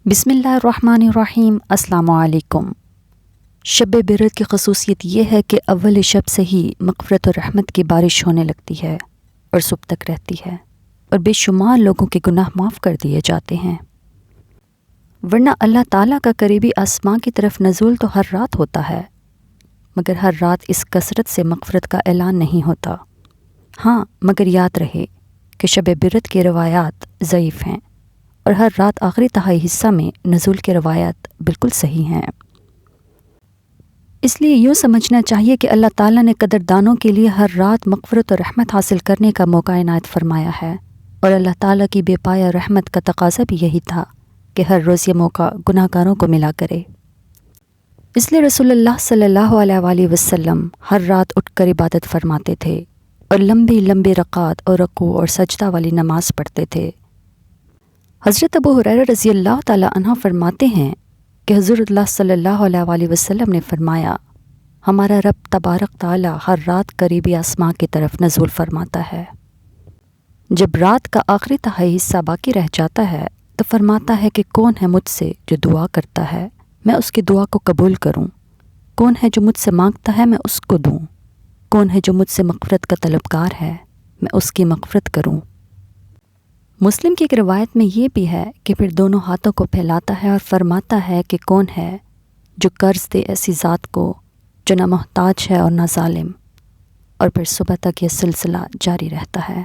بسم اللہ الرحمن الرحیم۔ السلام علیکم۔ شب برات کی خصوصیت یہ ہے کہ اول شب سے ہی مغفرت و رحمت کی بارش ہونے لگتی ہے اور صبح تک رہتی ہے، اور بے شمار لوگوں کے گناہ معاف کر دیے جاتے ہیں۔ ورنہ اللہ تعالیٰ کا قریبی آسمان کی طرف نزول تو ہر رات ہوتا ہے، مگر ہر رات اس کثرت سے مغفرت کا اعلان نہیں ہوتا۔ ہاں، مگر یاد رہے کہ شب برات کی روایات ضعیف ہیں، اور ہر رات آخری تہائی حصہ میں نزول کی روایات بالکل صحیح ہیں۔ اس لیے یوں سمجھنا چاہیے کہ اللہ تعالیٰ نے قدردانوں کے لیے ہر رات مغفرت و رحمت حاصل کرنے کا موقع عنایت فرمایا ہے، اور اللہ تعالیٰ کی بے پایہ رحمت کا تقاضا بھی یہی تھا کہ ہر روز یہ موقع گناہ گاروں کو ملا کرے۔ اس لیے رسول اللہ صلی اللہ علیہ وآلہ وسلم ہر رات اٹھ کر عبادت فرماتے تھے، اور لمبی لمبی رکعات اور رکوع اور سجدہ والی نماز پڑھتے تھے۔ حضرت ابو ہریرہ رضی اللہ تعالیٰ عنہ فرماتے ہیں کہ حضور اللہ صلی اللہ علیہ وآلہ وسلم نے فرمایا، ہمارا رب تبارک تعالیٰ ہر رات قریبی آسمان کی طرف نزول فرماتا ہے۔ جب رات کا آخری تہائی حصہ باقی رہ جاتا ہے تو فرماتا ہے کہ کون ہے مجھ سے جو دعا کرتا ہے، میں اس کی دعا کو قبول کروں، کون ہے جو مجھ سے مانگتا ہے، میں اس کو دوں، کون ہے جو مجھ سے مغفرت کا طلبگار ہے، میں اس کی مغفرت کروں۔ مسلم کی ایک روایت میں یہ بھی ہے کہ پھر دونوں ہاتھوں کو پھیلاتا ہے اور فرماتا ہے کہ کون ہے جو قرض دے ایسی ذات کو جو نہ محتاج ہے اور نہ ظالم، اور پھر صبح تک یہ سلسلہ جاری رہتا ہے۔